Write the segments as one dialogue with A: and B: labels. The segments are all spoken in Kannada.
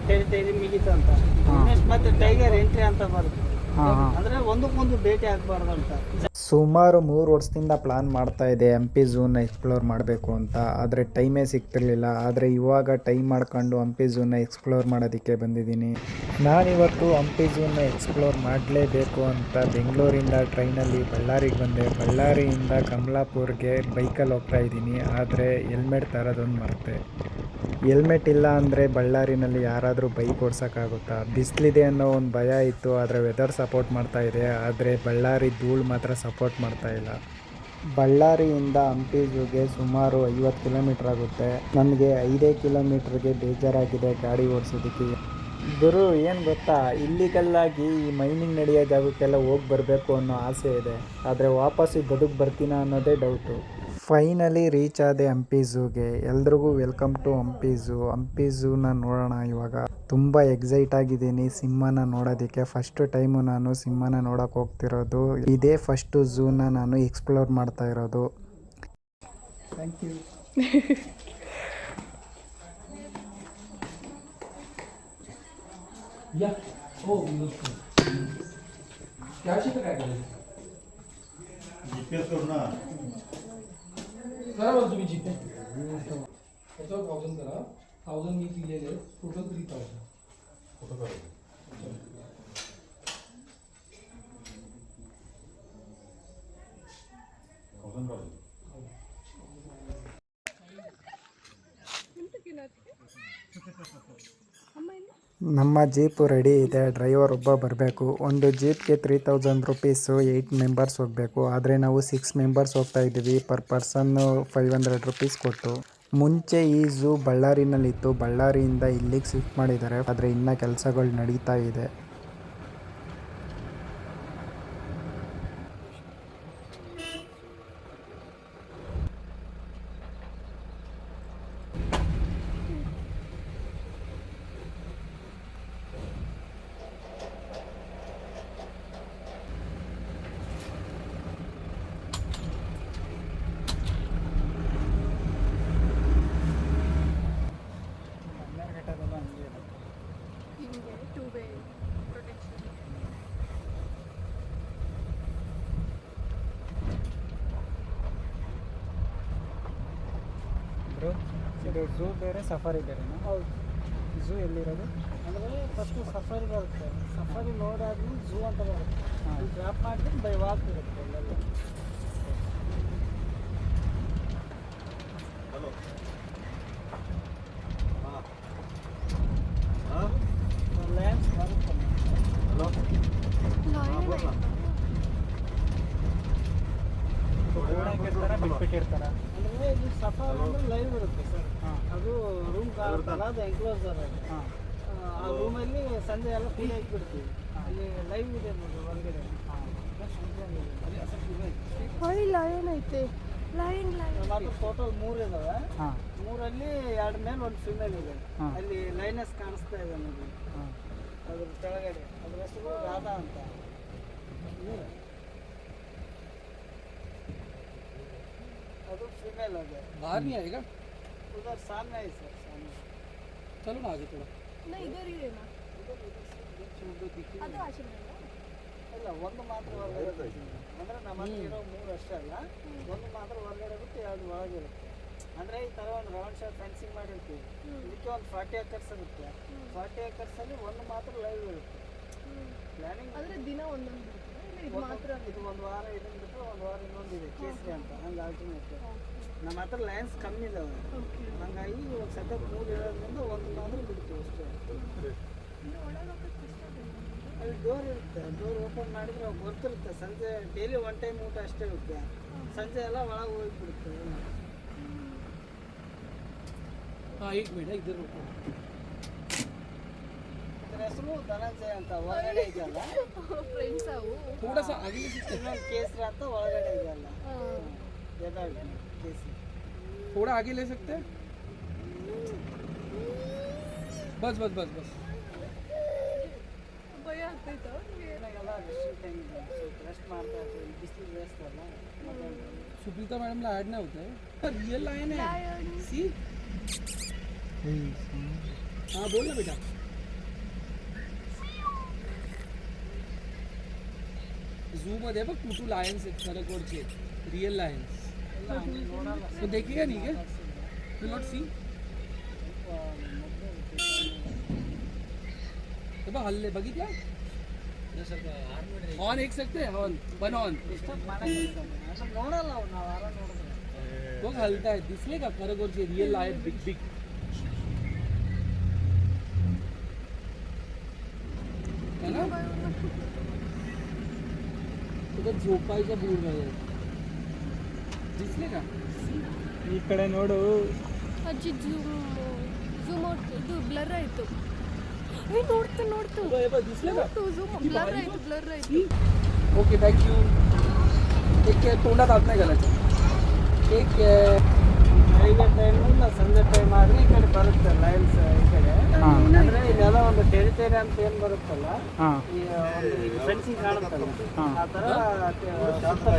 A: ಟೆರಿಟರಿ ಮುಗೀತು ಅಂತ ನೆಕ್ಸ್ಟ್ ಮತ್ತೆ ಟೈಗರ್ ಎಂಟ್ರಿ ಅಂತ ಬರುತ್ತೆ. ಅಂದರೆ ಒಂದಕ್ಕೊಂದು ಭೇಟಿ ಆಗಬಾರ್ದು ಅಂತ.
B: ಸುಮಾರು 3 ವರ್ಷದಿಂದ ಪ್ಲಾನ್ ಮಾಡ್ತಾ ಇದೆ ಹಂಪಿ ಝೂನ ಎಕ್ಸ್ಪ್ಲೋರ್ ಮಾಡಬೇಕು ಅಂತ. ಆದರೆ ಟೈಮೇ ಸಿಗ್ತಿರ್ಲಿಲ್ಲ. ಆದರೆ ಇವಾಗ ಟೈಮ್ ಮಾಡ್ಕೊಂಡು ಹಂಪಿ ಝೂನ ಎಕ್ಸ್ಪ್ಲೋರ್ ಮಾಡೋದಕ್ಕೆ ಬಂದಿದ್ದೀನಿ. ನಾನಿವತ್ತು ಹಂಪಿ ಝೂನ ಎಕ್ಸ್ಪ್ಲೋರ್ ಮಾಡಲೇಬೇಕು ಅಂತ ಬೆಂಗಳೂರಿಂದ ಟ್ರೈನಲ್ಲಿ ಬಳ್ಳಾರಿಗೆ ಬಂದೆ. ಬಳ್ಳಾರಿಯಿಂದ ಕಮಲಾಪುರ್ಗೆ ಬೈಕಲ್ಲಿ ಹೋಗ್ತಾ ಇದ್ದೀನಿ. ಆದರೆ ಹೆಲ್ಮೆಟ್ ತರೋದೊಂದು ಮರೆತೆ. ಹೆಲ್ಮೆಟ್ ಇಲ್ಲ ಅಂದರೆ ಬಳ್ಳಾರಿನಲ್ಲಿ ಯಾರಾದರೂ ಬೈಕ್ ಓಡ್ಸೋಕ್ಕಾಗುತ್ತಾ? ಬಿಸಿಲಿದೆ ಅನ್ನೋ ಒಂದು ಭಯ ಇತ್ತು. ಆದರೆ ವೆದರ್ ಸಪೋರ್ಟ್ ಮಾಡ್ತಾ ಇದೆ. ಆದರೆ ಬಳ್ಳಾರಿ ಧೂಳು ಮಾತ್ರ ಸಪೋರ್ಟ್ ಮಾಡ್ತಾ ಇಲ್ಲ. ಬಳ್ಳಾರಿಯಿಂದ ಹಂಪಿ ಝೂಗೆ ಸುಮಾರು 50 ಕಿಲೋಮೀಟ್ರ್ ಆಗುತ್ತೆ. ನನಗೆ 5 ಕಿಲೋಮೀಟ್ರಿಗೆ ಬೇಜಾರಾಗಿದೆ ಗಾಡಿ ಓಡಿಸೋದಕ್ಕೆ. ಗುರು ಏನು ಗೊತ್ತಾ, ಇಲ್ಲಿಗಲ್ಲಾಗಿ ಈ ಮೈನಿಂಗ್ ನಡೆಯೋ ಜಾಗಕ್ಕೆಲ್ಲ ಹೋಗಿ ಬರಬೇಕು ಅನ್ನೋ ಆಸೆ ಇದೆ. ಆದರೆ ವಾಪಸ್ಸು ಬದುಕು ಬರ್ತೀನ ಅನ್ನೋದೇ ಡೌಟು. ಫೈನಲಿ ರೀಚ್ ಆದೆ ಹಂಪಿ ಝೂಗೆ. ಎಲ್ರಿಗೂ welcome to Hampi zoo. Hampi ಝೂನ ನೋಡೋಣ ಇವಾಗ. ತುಂಬ ಎಕ್ಸೈಟ್ ಆಗಿದ್ದೀನಿ ಸಿಂಹನ ನೋಡೋದಕ್ಕೆ. ಫಸ್ಟ್ ಟೈಮು ನಾನು ಸಿಂಹನ ನೋಡೋಕೆ ಹೋಗ್ತಿರೋದು. ಇದೇ ಫಸ್ಟು ಝೂನ ನಾನು ಎಕ್ಸ್ಪ್ಲೋರ್ ಮಾಡ್ತಾ ಇರೋದು. Thank you.
C: या हो त्याशी तर काय करायचं जीपीएस करू ना करा बरं तुम्ही जीपे त्याच्यावर 1000 करा 1000 मी दिलेले टोटल 3000 फोटो काढा
B: ನಮ್ಮ ಜೀಪು ರೆಡಿ ಇದೆ. ಡ್ರೈವರ್ ಒಬ್ಬ ಬರಬೇಕು. ಒಂದು ಜೀಪ್ಗೆ 3000 ರುಪೀಸು. 8 ಮೆಂಬರ್ಸ್ ಹೋಗಬೇಕು. ಆದರೆ ನಾವು 6 ಮೆಂಬರ್ಸ್ ಹೋಗ್ತಾ ಇದ್ದೀವಿ. ಪರ್ ಪರ್ಸನ್ನು 500 ರುಪೀಸ್ ಕೊಟ್ಟು. ಮುಂಚೆ ಈ ಝೂ ಬಳ್ಳಾರಿನಲ್ಲಿತ್ತು. ಬಳ್ಳಾರಿಯಿಂದ ಇಲ್ಲಿಗೆ ಶಿಫ್ಟ್ ಮಾಡಿದ್ದಾರೆ. ಆದರೆ ಇನ್ನೂ ಕೆಲಸಗಳು ನಡೀತಾ ಇದೆ. ಇದು ಝೂ ಬೇರೆ ಸಫಾರಿ ಬೇರೆನಾ?
A: ಹೌದು.
B: ಝೂ ಎಲ್ಲಿರೋದು?
A: ಅಂದರೆ ಫಸ್ಟು ಸಫಾರಿ ಬರುತ್ತೆ. ಸಫಾರಿ ನೋಡಾದ್ಮೇಲೆ ಝೂ ಅಂತ ಬರುತ್ತೆ. ಡ್ರಾಪ್ ಮಾಡಿದ್ರೆ ಬೈ ವಾಕ್ ಇರುತ್ತೆ ಎಲ್ಲೆಲ್ಲ. ಲಯನ್ಸ್ ಬರುತ್ತೆ.
B: ಬಿಟ್ಬಿಟ್ಟಿರ್ತಾರ.
A: ಅಂದರೆ ಇದು ಸಫಾರಿ ಅಂದರೆ ಲೈವ್ ಇರುತ್ತೆ ಸರ್. ಅದು ರೂಮ್ ಕಾಣುತ್ತಲ್ಲ, ಅದು ಎನ್ಕ್ಲೋಸರ್ ಅದು. ಆ ರೂಮಲ್ಲಿ ಸಂಜೆ ಎಲ್ಲ ಫ್ರೀ ಆಗಿಬಿಡ್ತೀವಿ. ಅಲ್ಲಿ ಲೈವ್ ಇದೆ ನೋಡಿ ಹೊರಗಡೆ.
D: ಲಯನ್ ಐತೆ. ಲಯನ್
A: ಮಾತ್ರ ಟೋಟಲ್ 3 ಇದಾವೆ. 3ಅಲ್ಲಿ 2 ಮೇಲ್ 1 ಫಿಮೇಲ್ ಇದೆ. ಅಲ್ಲಿ ಲೈನಸ್ ಕಾಣಿಸ್ತಾ ಇದೆ ನೋಡಿ ಅದ್ರ ಕೆಳಗಡೆ. ಅದ್ರ ಹೆಸರು ರಾಧಾ ಅಂತ. ಅದು फीमेल है।
C: बाहर नहीं आएगा
A: उधर सामने है सर, सामने।
C: चलो ना आगे थोड़ा।
D: नहीं इधर ही रहना। ಅದು ಆಶ್ರಮ
A: ಇಲ್ಲ, ಒಂದು ಮಾತ್ರ ಹೊರಗಡೆ ಬರ್ತೀವಿ. ಅಂದರೆ ನಮ್ಮ ಹತ್ರ ಇರೋ 3 ಅಷ್ಟೇ ಅಲ್ಲ, ಒಂದು ಮಾತ್ರ ಹೊರಗಡೆ ಬಿಟ್ಟು 2 ಒಳಗಿರುತ್ತೆ. ಅಂದರೆ ಈ ಥರ ಒಂದು ರೌಂಡ್ ಶಾಪ್ ಫೆನ್ಸಿಂಗ್ ಮಾಡಿರ್ತೀವಿ. ಇದಕ್ಕೆ ಒಂದು 40 ಎಕರ್ಸ್ ಇರುತ್ತೆ. 40 ಎಕರ್ಸಲ್ಲಿ ಒಂದು ಮಾತ್ರ ಲೈವ್ ಇರುತ್ತೆ. ಪ್ಲಾನಿಂಗ್
D: ಆದರೆ ದಿನ ಒಂದೊಂದು ಇದು ಮಾತ್ರ.
A: ಇದು ಒಂದು ವಾರ ಇದನ್ನು ಬಿಟ್ಟು ಒಂದು ವಾರ ಇನ್ನೊಂದಿದೆ ಕೇಸರಿ ಅಂತ. ಹಂಗೆ ಆಲ್ಟರ್ನೇಟ್. ನಮ್ಮ ಹತ್ರ ಲೈನ್ಸ್ ಕಮ್ಮಿ ಇದಾವೆ. ಹಂಗಾಗಿ ಒಂದು ಸದ್ಯಕ್ಕೆ 3 ಇರೋದ್ರಿಂದ ಒಂದು ಮಾತ್ರ ಬಿಡ್ತೀವಿ ಅಷ್ಟೇ. ಅಲ್ಲಿ ಡೋರ್ ಇರುತ್ತೆ. ಡೋರ್ ಓಪನ್ ಮಾಡಿದ್ರೆ ಅವು ಗೊತ್ತಿರುತ್ತೆ. ಸಂಜೆ ಡೈಲಿ 1 ಟೈಮ್ ಊಟ ಅಷ್ಟೇ ಇರುತ್ತೆ. ಸಂಜೆ ಎಲ್ಲ ಒಳಗೆ ಹೋಗಿಬಿಡುತ್ತೆ.
C: हाँ एक मिनट इधर रुको।
A: ಇದರ ಹೆಸರು ಧನಂಜಯ ಅಂತ. ಹೊರಗಡೆ ಇದೆಯಲ್ಲ
D: ಫ್ರೆಂಡ್ಸ್ ಅವು.
C: थोड़ा सा आगे ले सकते
A: ಇನ್ನೊಂದು ಕೇಸರಿ ಅಂತ ಒಳಗಡೆ ಇದೆಯಲ್ಲ. ಎದಾಗಿ ಕೇಸರಿ.
C: थोड़ा आगे ले सकते हैं। बस बस बस बस।
D: ಭಯ ಆಗ್ತೈತಾ
A: ಏನಾಗಲ್ಲ, ರೆಸ್ಟ್ ಟೈಮ್ ಇದೆ. ಸ್ವಲ್ಪ ರೆಸ್ಟ್ ಮಾಡ್ತಾ ಇರ್ತೀವಿ. ಬಿಸಿಲು ರೆಸ್ಟ್ ಅಲ್ಲ.
C: सुप्रीता मैडम ला ऐड ना होता है। रियल लाइन है। सी हाँ बोल ना बेटा। झू मध्ये बघ टू लायन्स आहेत खरगोरचे रिअल लायन्स
A: ಇಲ್ಲ ಹಂಗೆ ನೋಡಲ್ಲ
C: तो देखिएगा नहीं क्या विल नॉट सी तो बघ हल्ले बघितला ऑन एक सकते हैं ऑन वन ऑन
A: ಡಿಸ್ಟರ್ಬ್ ಮಾಡಂಗಿಲ್ಲ ಅದನ್ನ ನೋಡಲ್ಲ ಅವ್ರು ನಾವು ಯಾರ ನೋಡಿದ್ರೆ
C: बघ हलता है दिसले का खरगोरचे रिअल लायन बिग बिग है ना तो झोपायच्या दूर मध्ये दिसले का
B: ಈ ಕಡೆ ನೋಡು.
D: ಅಜ್ಜಿ ಝೂಮ್ ಔಟ್ ಇದು ಬ್ಲರ್ ಆಯಿತು. ನೋಡ್ತು
C: हे बघ दिसले का
D: ಝೂಮ್ ಬ್ಲರ್ ಆಯಿತು.
C: ओके थँक्यू टेक केअर तोंडात हात नाही घालायचं टेक केअर
A: ಬೆಳಿಗ್ಗೆ ಟೈಮು ಇಲ್ಲ ಸಂಜೆ ಟೈಮ್ ಆದರೆ ಈ ಕಡೆ ಬರುತ್ತೆ ಲೈನ್ಸ್ ಈ ಕಡೆ ಅಂದರೆ ಇದೆಲ್ಲ ಒಂದು ಟೆರಿಟರಿ ಅಂತ ಏನು ಬರುತ್ತಲ್ಲ
B: ಹಾಂ
A: ಈ ಒಂದು ಫೆನ್ಸಿಂಗ್ ಕಾಣುತ್ತಲ್ಲ ಆ ಥರ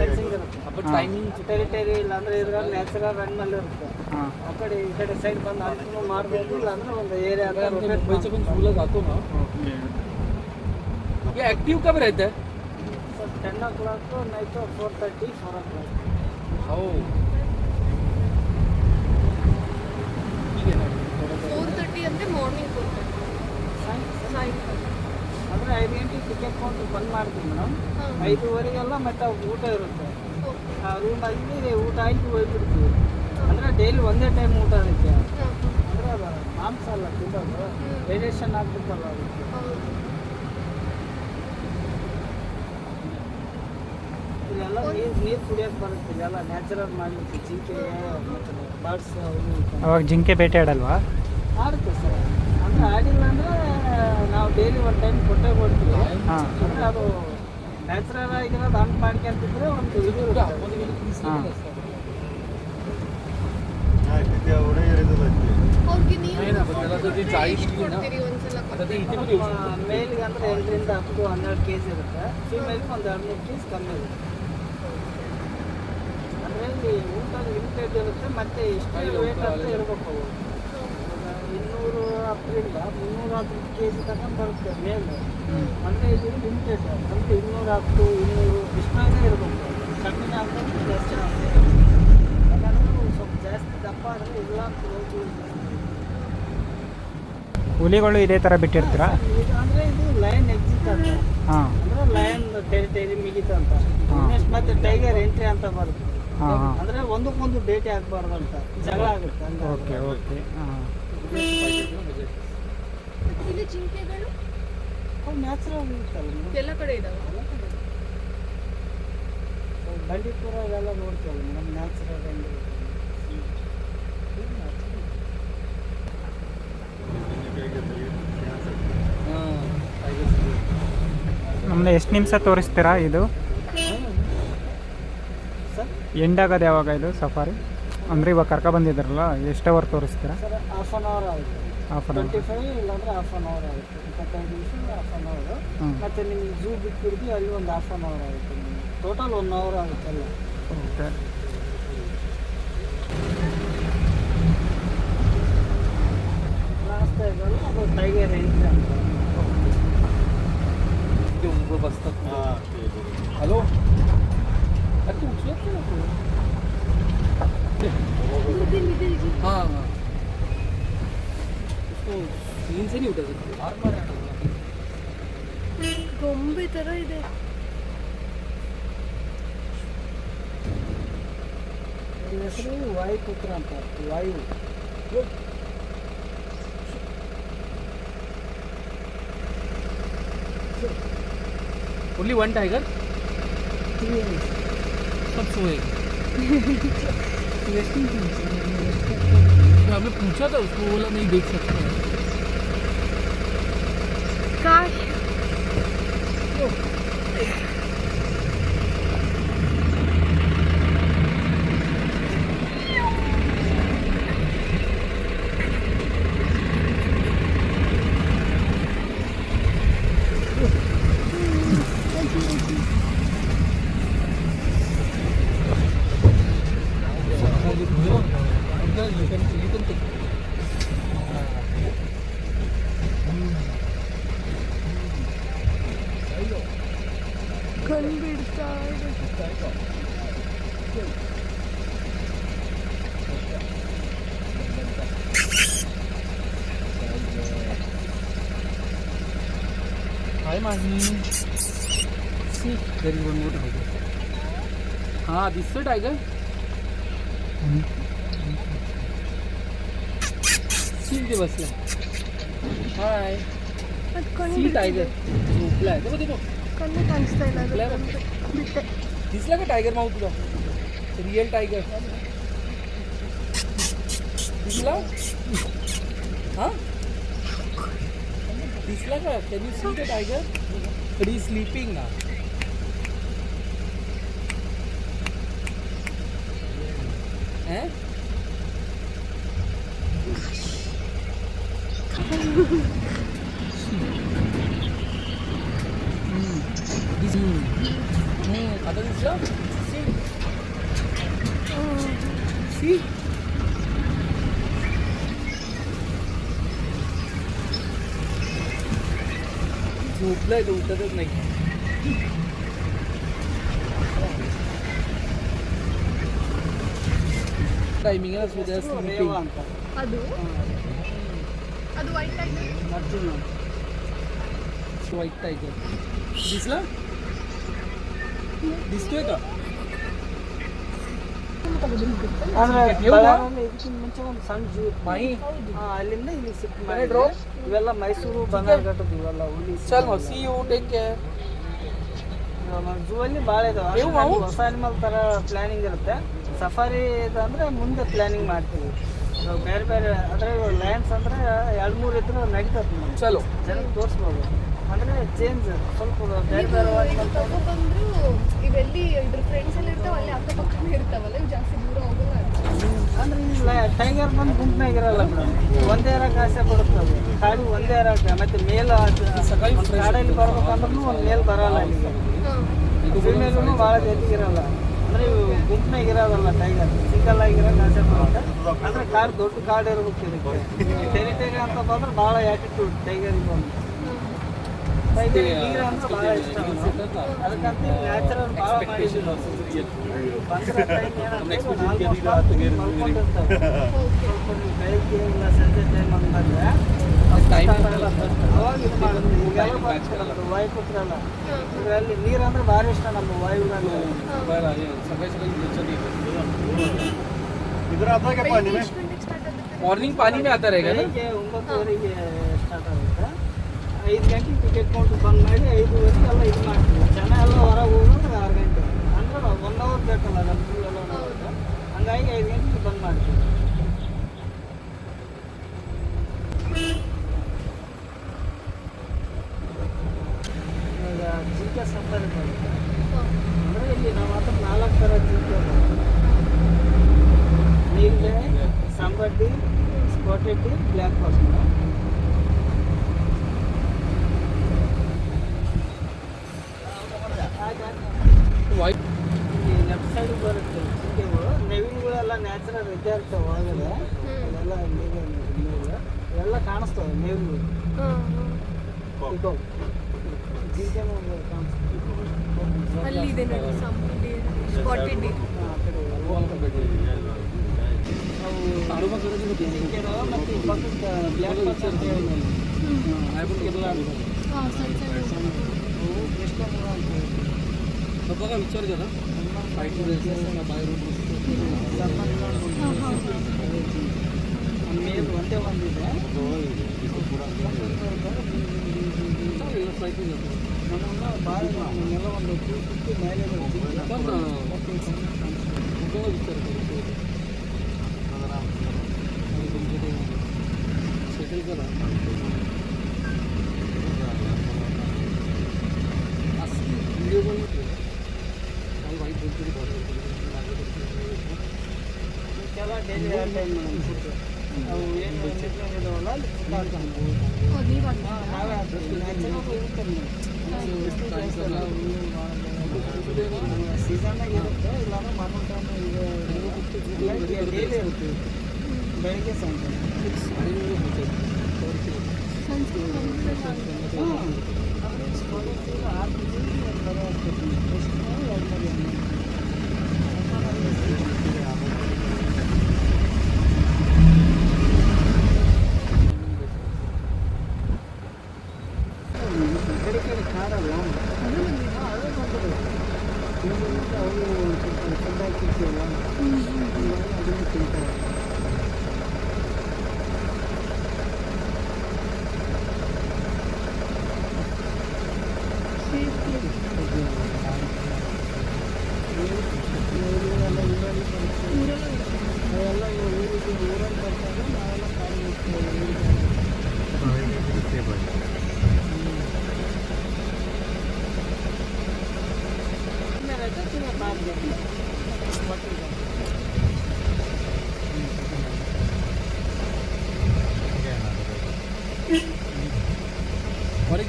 A: ಫೆನ್ಸಿಂಗ್ ಇರುತ್ತೆ
C: आपण टायमिंग
A: ಟೆರಿಟರಿ ಇಲ್ಲಾಂದ್ರೆ ಇದ್ರಲ್ಲಿ ನ್ಯಾಚುರಲ್ ಅನಿಮಲ್ ಇರುತ್ತೆ
B: ಹಾಂ
A: ಆ ಕಡೆ ಈ ಕಡೆ ಸೈಡ್ ಬಂದು ಅನುಕೂಲ ಮಾಡ್ಬೋದು ಇಲ್ಲಾಂದ್ರೆ ಒಂದು ಏರಿಯಾ
C: मुंबईचं पण झूला जातो ना ये ऍक्टिव्ह कब रहता है
A: 10 o'clock ನೈಟ್ 4:30 4 o'clock
C: हो ठीक है ना
D: 4:30 ಅಂದರೆ ಮಾರ್ನಿಂಗ್ 4:30 ಸಾಯಂಕಾಲ.
A: ಅಂದರೆ 5 ಗಂಟೆಗೆ ಟಿಕೆಟ್ ಕೌಂಟರ್ ಬಂದ್ ಮಾಡ್ತೀವಿ ಮೇಡಮ್ 5:30 ಮತ್ತೆ ಊಟ ಇರುತ್ತೆ ಆ ರೂಮಲ್ಲಿ ಊಟ ಆಯ್ತು ಹೋಗ್ಬಿಡ್ತೀವಿ ಅಂದರೆ ಡೈಲಿ ಒಂದೇ ಟೈಮ್ ಊಟ ಅದಕ್ಕೆ ಅಂದರೆ ಅದು ಮಾಂಸ ಅಲ್ಲ ತಿನ್ನೋದು ಡೈಜೆಷನ್ ಆಗ್ಬೇಕಲ್ಲ ಅದಕ್ಕೆ ಇಲ್ಲೆಲ್ಲ ನೀರು ಕುಡಿಯೋಕೆ ಬರುತ್ತೆ ಇಲ್ಲೆಲ್ಲ ನ್ಯಾಚುರಲ್ ಮಾಡಿರುತ್ತೆ ಜಿಂಕೆ ಮತ್ತು ಬರ್ಡ್ಸ್
B: ಅವಾಗ ಜಿಂಕೆ ಬೇಟೆ ಆಡಲ್ವಾ?
A: ಆಡುತ್ತೆ ಸರ್ ಅಂದರೆ ಆಡಿಲ್ಲ ಅಂದರೆ ನಾವು ಡೈಲಿ ಒಂದು ಟೈಮ್ ಕೊಟ್ಟೇ ಕೊಡ್ತೀವಿ
B: ಹಾಂ
A: ಅಂದರೆ ಅದು ನ್ಯಾಚುರಲ್ ಆಗಿರೋದು ಹಣ್ಣು ಮಾಡ್ಕೊಂತಿದ್ರೆ ಒಂದು ಇದು ಇರುತ್ತೆ
B: ಹಾಂ
D: ಅವ್ರಿಗೆ ನೀವು
C: नाही ना, पण त्याला तर ती जाळी
D: ಎಷ್ಟು
C: दिली ना.
D: ಕೊಡ್ತೀರಿ ಒಂದ್ಸಲ
C: आता ते इथे पण येऊ शकतो
A: ಮೇಲ್ಗೆ ಅಂದರೆ 8ರಿಂದ 10 to 12 kg ಇರುತ್ತೆ ಫೀಮೇಲ್ಗೆ ಒಂದು 2-3 kg ಕಮ್ಮಿ ಇರುತ್ತೆ ಅಂದರೆ ಇಲ್ಲಿ ಊಟ ಲಿಮಿಟೆಡ್ ಇರುತ್ತೆ ಮತ್ತು ಇಷ್ಟು ವೇಟ್ ಅಂತ ಇರಬೇಕು ಅವು 210ರಿಂದ 310 kg ತನಕ ಬರುತ್ತೆ ಮೇಲೆ ಅಂದರೆ ಇದು ಲಿಮಿಟೆಡ್ ಅಂದರೆ 210 200 ಇಷ್ಟೇ ಇರಬೇಕು ಕಮ್ಮಿನೇ ಆಗ್ಬೇಕು ಜಾಸ್ತಿ ಆಗ್ಬೇಕು ಯಾಕಂದರೆ ನಾವು ಸ್ವಲ್ಪ ಜಾಸ್ತಿ ದಪ್ಪ ಆದರೆ ಇಲ್ಲ ಅಂತ ಹೋಗ್ಬೋದು
B: ಹುಲಿಗಳು ಇದೇ ಥರ ಬಿಟ್ಟಿರ್ತೀರಾ?
A: ಇದು ಅಂದ್ರೆ ಇದು ಲಯನ್ ಎಕ್ಸಿಟ್ ಅಂತ
B: ಹಾಂ
A: ಅಂದ್ರೆ ಲಯನ್ ಟೆರಿಟರಿ ಮಿಗಿತ ಅಂತ ನೆಕ್ಸ್ಟ್ ಮತ್ತೆ ಟೈಗರ್ ಎಂಟ್ರಿ ಅಂತ ಬರುತ್ತೆ
B: ಹಾಂ ಹಾಂ
A: ಅಂದ್ರೆ ಒಂದಕ್ಕೊಂದು ಭೇಟಿ ಆಗ್ಬಾರ್ದು ಅಂತ ಜಗಳ ಆಗುತ್ತೆ
B: ಓಕೆ ಓಕೆ ಹಾಂ
D: ಇಲ್ಲಿ ಜಿಂಕೆಗಳು
A: ಅವು ನ್ಯಾಚುರಲ್ ಇರುತ್ತಲ್ಲ
D: ಎಲ್ಲ ಕಡೆ ಇದಾವೆ.
A: ಬಂಡೀಪುರ ಇವೆಲ್ಲ ನೋಡ್ತೀವಲ್ಲ ಮೇಡಮ್ ನ್ಯಾಚುರಲ್
B: ನಮ್ಮನ್ನ ಎಷ್ಟು ನಿಮಿಷ ತೋರಿಸ್ತೀರಾ ಇದು?
A: ಸರ್
B: ಎಂಡ್ ಆಗೋದು ಯಾವಾಗ ಇದು ಸಫಾರಿ? ಅಂದರೆ ಇವಾಗ ಕರ್ಕೊ ಬಂದಿದ್ರಲ್ಲ ಎಷ್ಟು ಅವರ್ ತೋರಿಸ್ತೀರಾ?
A: ಸರ್ ಹಾಫ್ ಆನ್ ಅವರ್ ಆಗುತ್ತೆ
B: ಹಾಫ್ ಆನ್ ಅವರ್
A: 25 ಇಲ್ಲಾಂದ್ರೆ ಹಾಫ್ ಆನ್ ಅವರ್ ಆಗುತ್ತೆ 25 ನಿಮಿಷ ಹಾಫ್ ಆನ್ ಅವರ್
B: ಹ್ಞೂ
A: ಮತ್ತೆ ನಿಮ್ಗೆ ಝೂ ಬಿಟ್ಟಿರ್ತೀವಿ ಅಲ್ಲಿ ಒಂದು ಹಾಫ್ ಆನ್ ಅವರ್ ಆಗುತ್ತೆ ಟೋಟಲ್ 1 ಅವರ್ ಆಗುತ್ತಲ್ಲ
B: ಓಕೆ
A: ಲಾಸ್ಟ್ ಇದಲ್ಲ ಅದು ಟೈಗರ್ ಎಂಟ್ರಿ ಅಂತ
C: ते उभं बसतात हॅलो अरे तू उचलत नाही ना फोन हाँ हाँ उसको नींद से नहीं उठा सकते
D: ಗೊಂಬೆ ಥರ ಇದೆ.
A: ಇದ್ರ ಹೆಸರು ವಾಯುಪುತ್ರ ಅಂತ ವಾಯು
C: ओनली वन टाइगर सब सोए हमें पूछा था उसको बोला नहीं देख सकते हैं
D: ಕಾಶ್
C: Hi, Mahi. See, there is one more tiger. हाँ, this is tiger. See, इथे बसला. Hi.
D: ಅದು ಕಣ್ಣು
C: See tiger. झोपलाय. देखो.
D: ಕಣ್ಣು ಕಾಣಿಸ್ತಾ ಇಲ್ಲ ಅದು
C: झोपलाय.
D: ಬಿಟ್ಟೆ.
C: दिसला का टायगर माऊथ तुला? Real tiger. दिसला? हाँ? दिसला का? Can you see the tiger? But he is sleeping now. हैं? आता दिसला? See? झोपलाय तो उठतच नाही. टायमिंग आहे सुद्धा
A: ರೇವಾ
C: स्लीपिंग.
A: ಅಂತ
D: ಅದು ಅದು white tiger.
A: Arjuna
C: white tiger दिसला? दिसतोय का?
A: ಅಂದ್ರೆ
C: ನೀವು?
A: ಬಳ್ಳಾರಿಯಲ್ಲಿ ಇದಕ್ಕಿಂತ ಮುಂಚೆ ಒಂದು ಸಣ್ಣ ಜೂ ಇತ್ತು.
C: माही
A: ಅಲ್ಲಿಂದ ಇಲ್ಲಿ ಶಿಫ್ಟ್
C: Can I
A: ಮಾಡಿ
C: drop?
A: ಇವೆಲ್ಲ ಮೈಸೂರು ಬನ್ನರ್ಘಟ್ಟದ್ದು ಇವೆಲ್ಲ ಹುಲಿ
C: चल मग सी यू टेक केअर.
A: ಜೂ ಅಲ್ಲಿ ಭಾಳ ಇದಾವೆ
C: ನೀವು ಮಾವು?
A: ಹೊಸ ಅನಿಮಲ್ ಥರ ಪ್ಲಾನಿಂಗ್ ಇರುತ್ತೆ. ಸಫಾರಿ ಅಂದ್ರೆ ಮುಂದೆ ಪ್ಲಾನಿಂಗ್ ಮಾಡ್ತೀವಿ. ಇವಾಗ ಬೇರೆ ಬೇರೆ ಅಂದರೆ ಲಯನ್ಸ್ ಅಂದರೆ 2-3 ಇದ್ರೆ ನಡೀತದೆ ನಮ್ಗೆ
C: चलो
A: ಜನಕ್ಕೆ ತೋರಿಸ್ಬೋದು. ಅಂದರೆ ಚೇಂಜ್ ಸ್ವಲ್ಪ ಬೇರೆ
D: ನೀವು
A: ಬೇರೆ
D: ಈಗ ತಗೊಬಂದ್ರು ಇವೆಲ್ಲಿ ಇದ್ರ ಫ್ರೆಂಡ್ಸ್ ಎಲ್ಲ ಇರ್ತಾವ ಅಲ್ಲಿ ಅಕ್ಕಪಕ್ಕನೇ ಇರ್ತಾವಲ್ಲ ಇವು ಜಾಸ್ತಿ ದೂರ ಹೋಗಲ್ಲ.
A: ಅಂದ್ರೆ ಇಲ್ಲ ಟೈಗರ್ ಬಂದು ಗುಂಪಿನಾಗ ಇರಲ್ಲ ಮೇಡಮ್. ಒಂದೇ ಇರಕ್ಕೆ ಆಸೆ ಪಡುತ್ತವೆ ಕಾಡು ಒಂದೇ ಇರಕ್ಕೆ. ಮತ್ತೆ ಮೇಲ್ ಕಾಡಲ್ಲಿ ಬರ್ಬೇಕಂದ್ರೂ ಒಂದು ಮೇಲ್ ಬರಲ್ಲ ಇಲ್ಲಿಗೆ. ಫಿಮೇಲೂ ಭಾಳ ಜೊತೆಗೆ ಇರಲ್ಲ. ಅಂದ್ರೆ ಇವು ಗುಂಪಿನಾಗ ಇರೋದಲ್ಲ ಟೈಗರ್, ಸಿಂಗಲ್ ಆಗಿರೋಕೆ ಆಸೆ ಪಡುತ್ತೆ. ಅಂದ್ರೆ ಕಾಡು ದೊಡ್ಡ ಕಾಡು ಇರ್ಬೇಕು ಇದಕ್ಕೆ. ಟೆರಿಟರಿ ಅಂತ ಬಂದ್ರೆ ಭಾಳ ಆ್ಯಟಿಟ್ಯೂಡ್ ಟೈಗರಿಗೆ ಬಂದು. ಟೈಗರ್ ನೀರು ಅಂದ್ರೆ ಭಾಳ ಇಷ್ಟ ಅದಕ್ಕಂತ ನ್ಯಾಚುರಲ್ ಭಾಳ ಮಾಡಿದ್ದೀವಿ ನಾವು. ಬಂದಿರೋ ಟೈಮ್ ಏನಂದ್ರೆ ಮಲ್ಕೊಂಡಿರ್ತವೆ. ಸ್ವಲ್ಪ ನೀವು ಬೆಳಗ್ಗೆ ಇಲ್ಲ ಸಂಜೆ ಟೈಮ್ ಅಂತ ಬಂದರೆ ಅವಾಗ ಇದು ಮಾಡುತ್ತೆ. ಈಗೆಲ್ಲ ಬರ್ತಿರಲ್ಲ ವಾಯುಪುತ್ರಲ್ಲ ಇದರಲ್ಲಿ ನೀರು ಅಂದ್ರೆ ಭಾರಿ ಇಷ್ಟ ನಮ್ಮ ವಾಯುಗಳಲ್ಲಿ.
D: ಬೆಳಿಗ್ಗೆ ಎಷ್ಟು ಗಂಟೆಗೆ ಸ್ಟಾರ್ಟ್ ಆಗುತ್ತೆ?
C: मॉर्निंग पानी में आता रहेगा ना.
A: ಬೆಳಿಗ್ಗೆ 9:30ಗೆ ಸ್ಟಾರ್ಟ್ ಆಗುತ್ತೆ. 5 ಗಂಟೆಗೆ ಟಿಕೆಟ್ ಕೌಂಟ್ರ್ ಬಂದ್ ಮಾಡಿ 5:30 ಎಲ್ಲ ಇದು ಮಾಡ್ತೀವಿ. ಜನ ಎಲ್ಲ ಹೊರಗೆ ಹೋಗೋದು 6 ಗಂಟೆ ಅಂದ್ರೆ 1 ಅವರ್ ಬೇಕಲ್ಲ ನಮ್ಮ ಜೂ ಎಲ್ಲ ನೋಡೋದು. ಹಂಗಾಗಿ 5 ಗಂಟೆಗೆ ಬಂದ್ ಮಾಡ್ತೀವಿ. ಇವಾಗ ಜಿಂಕೆ ಸಫಾರಿ ಬರುತ್ತೆ. ಅಂದರೆ ಇಲ್ಲಿ ನಾವು ಮಾತ್ರ 4 ಥರ ಜಿಂಕೆ ಬರುತ್ತೆ. ನೀಲ್ಗೆ, ಸಂಬಡ್ಡಿ, ಸ್ಪಾಟೆಡ್, ಬ್ಲ್ಯಾಕ್ ಬಾಕ್ಸ್.
C: व्हाईट
A: ಇಲ್ಲಿ ಲೆಫ್ಟ್ ಸೈಡ್ ಬರುತ್ತೆ ಜಿಂಕೆಗಳು. ನೆವಿಲ್ಗಳೆಲ್ಲ ನ್ಯಾಚುರಲ್ ಇದ್ದೇ ಇರ್ತವೆ ಒಳಗಡೆ. ಅಲ್ಲೆಲ್ಲ ನೀರು ಇವೆಲ್ಲ ಕಾಣಿಸ್ತವೆ ನೆವಿಲ್ಗಳು. ಇದಾವೆ ಜಿಂಕೆನೂ ಕಾಣಿಸ್ತವೆ.
D: ಅಲ್ಲಿ ಇದೆ ನೋಡಿ ಸಂಬಡಿ ಸ್ಪಾಟೆಡ್ ಡೀರ್.
A: ಆ ಕಡೆ ಅವು ಜಿಂಕೆಗಳು ಮತ್ತು ಈ ಪಕ್ಕಕ್ಕೆ ಬ್ಲ್ಯಾಕ್ ಬಾಕ್ಸ್ ಅಂತ ಹೇಳಿ
D: ಸಣ್ಣ ಸಣ್ಣ
A: ಅವು ಎಷ್ಟೋ ಅಂತ ಹೇಳಿ
C: बघा विचार करा फाईट बाहेरून
A: ಮೇಲ್ ಒಂದೇ ಒಂದಿದೆ.
C: फ्लाईट
A: ನಮ್ಮನ್ನ ಭಾಳ ನಮ್ಮೆಲ್ಲ ಒಂದು 250 ಮೇಲೆ
C: विचार सेटल करा. व्हिडिओ पण वाईट
A: ಕೆಲ ಡೈಲಿ ಟೈಮ್ ಅವು ಏನು ಇದಾವಲ್ಲ ಅಲ್ಲಿ
D: ನೀವು
A: ನಾವೇ ಸೀಸನ್ನಾಗ ಇರುತ್ತೆ. ಇಲ್ಲಾಂದ್ರೆ ಮಾಮೂಲು ಟೈಮ್ ಡೈಲಿ ಇರುತ್ತೆ. ಬೆಳಿಗ್ಗೆ ಸಂಜೆ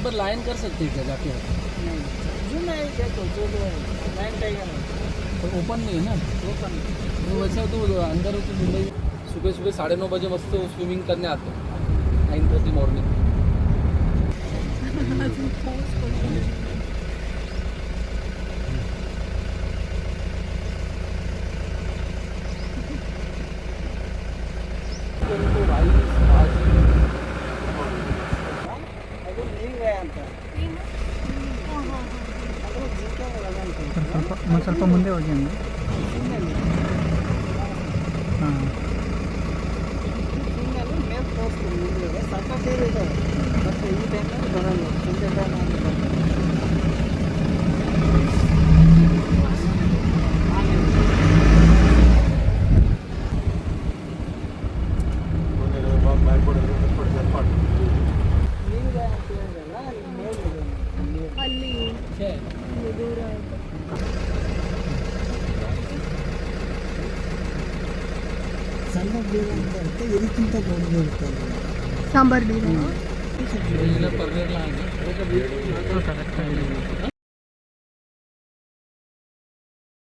C: एक बार लाइन कर सकते हैं क्या जाके?
A: जून आहे देखो जो लाइन टाइगर है
C: पर ओपन नहीं है ना,
A: ओपन
C: तो वैसे तो अंदर होती मुंबई सुबह सुबह 9:30 बजे मस्त स्विमिंग करने आते हैं 9:30 मॉर्निंग.
A: ಅದು ನೀವೇ ಅಂತ ಅದು ಜಿಂಕೆ ಅಂತ
B: ಸ್ವಲ್ಪ ಮುಂದೆ ಹೋಗಿ ಅಂದು ಹಾಂ
A: ಸಿಂಗಲ್ಲಿ ಮೇಲೆ ತೋರಿಸ್ತೀನಿ ನಿಮಗೆ ಸಾಕಷ್ಟು ಇದೆ ಮತ್ತು ಈ ಟೈಮಲ್ಲಿ ಬರಲ್ಲ ಸಂಜೆ ಟೈಮಲ್ಲಿ ನೀವೇ ಅಂತ ಹೇಳಿದ್ರಲ್ಲ ಅಲ್ಲಿ ಮೇಲಿದೆ ನೀರು.
D: ಅಲ್ಲಿ
C: क्या है?
D: ದೂರ ಆಯ್ತು.
A: ಸಣ್ಣ ಬೀರು ಅಂತ ಇರುತ್ತೆ ಇದಕ್ಕಿಂತ ದೊಡ್ಡದು ಇರುತ್ತೆ ಅದು.
D: ಸಾಂಬಾರ್ ಬೀರ
C: पनीर लाएंगे.